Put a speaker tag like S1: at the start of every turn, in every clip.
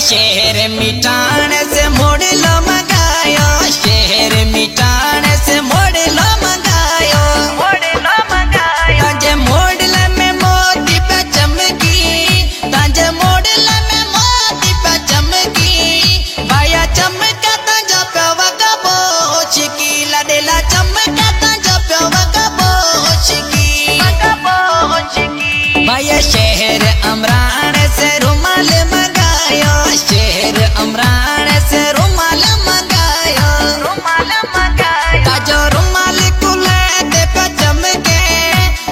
S1: शहर मिटाने से मोड़ लो मंगायो, शहर मिटाने से मोड़ लो मंगायो, ताजे मोड़ल में मोती पे चमकी, ताजे मोड़ल में मोती पे चमकी, भाया चमका ताजा पे वगा बोच की, लडेला चमका ताजा पे वगा बोच की, भाया शहर अमरान से रुमाल मंगायो, शहर अमरान से रुमाल मंगायो, ताजो रुमाल कुलाते पे चमके,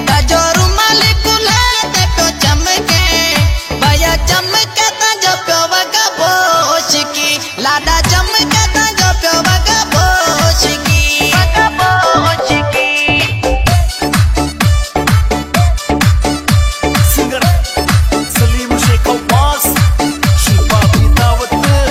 S1: ताजो रुमाल कुलाते पे चमके, भैया चमका ताजो पे वगा बोच की, लाडा चमका ताजो पे वगा बोच की।
S2: सिंगर सलीम शेख अब्बास शिल्पा की दावत में।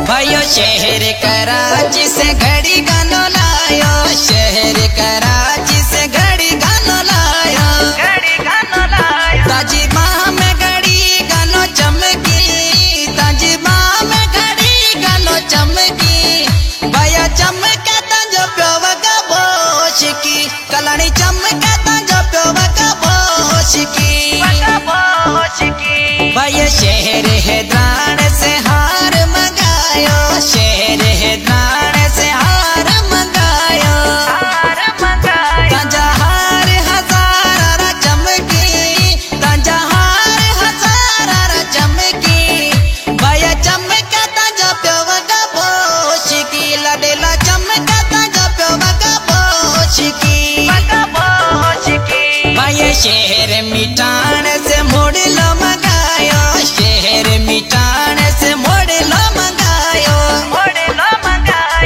S1: भाइयों शहर कराची से घड़ी गानो लायो, शहर कराची से घड़ी गानो लायो, ताजी बाह में घड़ी गानो चमकी, ताजी बाह में घड़ी गानो चमकी, भैया चमका ताजो प्योवा का बोश की, कलानी चमका ताजो प्योवा का बोश की, भैया शहर हैदरान से हार मंगायो, शहर हैदरान से हार मंगायो, ताजा हार हजारा चमकी, ताजा हार हजारा चमकी, भैया चमका ताजा प्योवा का बोश की, लडेला चमका ताजा प्योवा का बोश की, भैया शहर मिटाने से मोड़ लो मंगायो, शहर मिटाने से मोड़ लो मंगायो,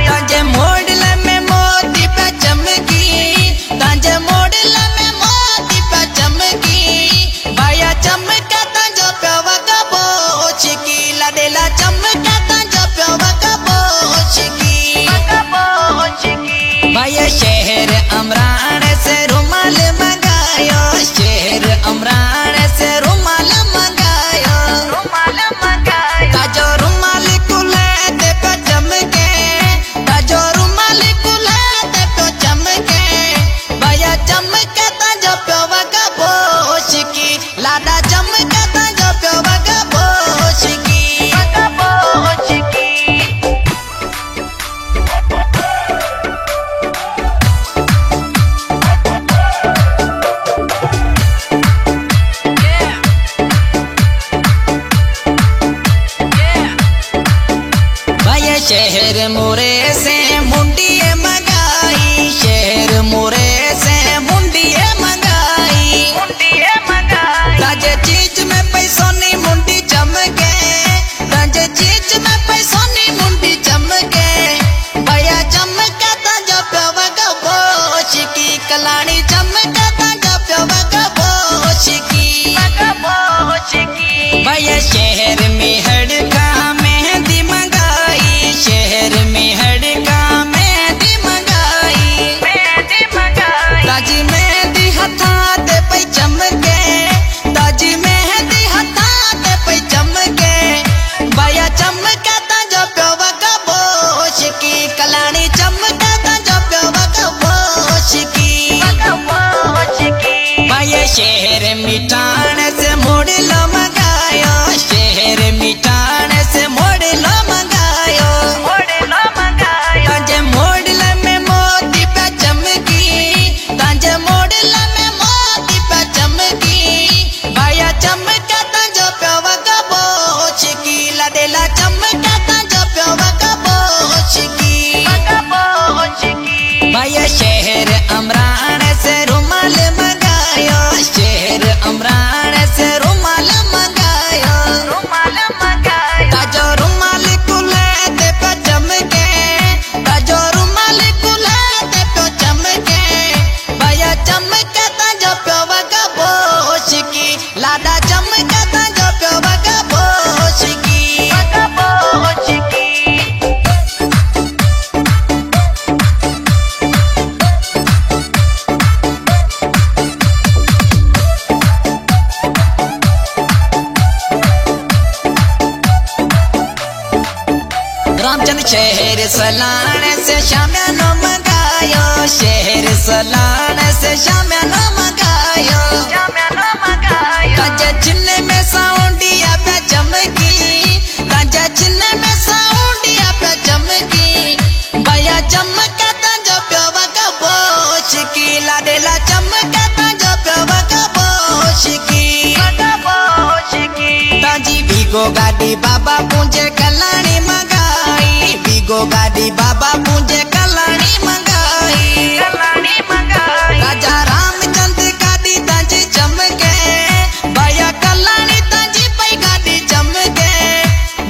S1: ताजे मोड़ल में मोती पे चमकी, ताजे मोड़ल में मोती पे चमकी, भैया चमका ताजो प्योवा का बोच की, लडेला चमका ताजो प्योवा का बोच की, भैया शहर अमरान से रुमाल मंगायो, शहर अमरान सलाण से शाम्या नो मंगायो, शहर सलाण से शाम्या नो मंगायो। ताजा चिन्ह में साउंडिया पे चमकी, ताजा चिन्ह में साउंडिया पे चमकी। भैया चमका ताजो प्योवा का बोश की, लाडेला चमका ताजो प्योवा का बोश की। ताजी भीगो गाड़ी बाबा पूंजे कलानी मंगाई, भीगो गाड़ी बाबा पूंजे कलानी मंगाई। राजा रामचंद्र गाड़ी ताजी चमके, भैया कलानी ताजी पई गाड़ी चमके।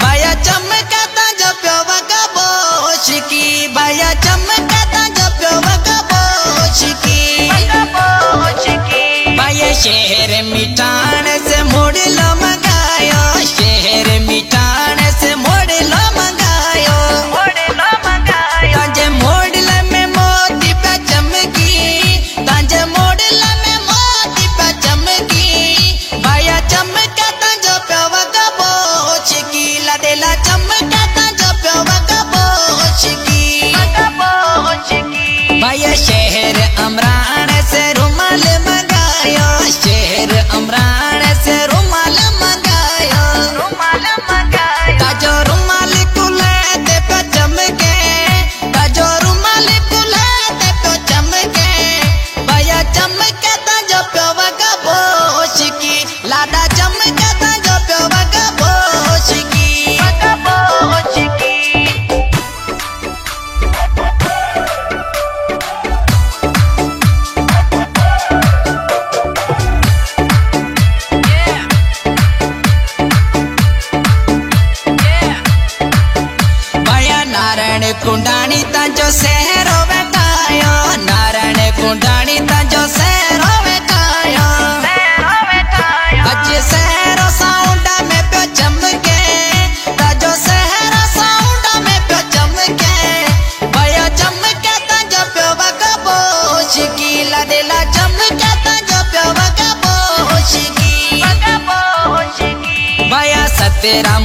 S1: भैया चमका ताजो प्योवा का बोश की, भैया चमका ताजो प्योवा का बोश की। भैया शहर मिठान से मोड़ लो मंगायो, शहर मिठान से मोड़ लो मंगायो। ताजे मोड़ल में मोती पे चमकी, ताजे मोड़ल में मोती पे चमकी। भैया चमका ताजो प्योवा का बोश की, लाडेला चमका ताजो प्योवा का बोश की। भैया शहर अमरान से रुमाल मंगायो, शहर अमरान से रुमाल मंगायो। ताजो रुमाल कुलाते पे चमके, ताजो रुमाल कुलाते पे चमके। भैया चमका ताजो प्योवा का बोश की, लाडा चमका ताजो प्योवा का बोश की। भैया नारायण कुंडानी ताजो शहरो वेकायो, नारायण कुंडानी ताजो शहरो वेकायो। अज शहरो साउंडा में प्यो चमके, ताजो शहरो साउंडा में प्यो चमके। भैया चमके ताजो प्योवा का बोश की, लाडेला चमके ताजो प्योवा का बोश की। भैया सतेरा